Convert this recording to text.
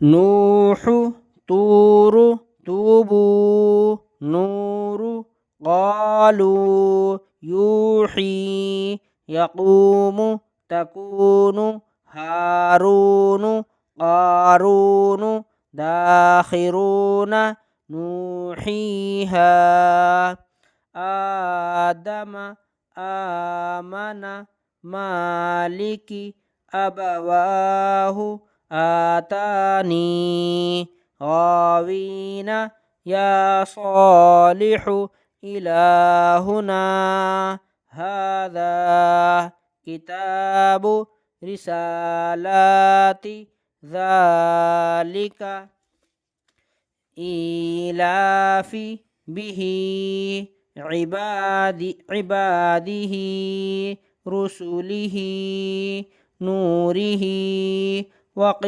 نوح طور توبوا نور قالوا يوحي يقوم تكون هارون قارون داخرون نوحيها آدم آمن مالك أبواه آتاني غاوين يا صالح إلهنا هذا كتاب رسالات ذلك إيلاف به عباده رسله نوره وقيل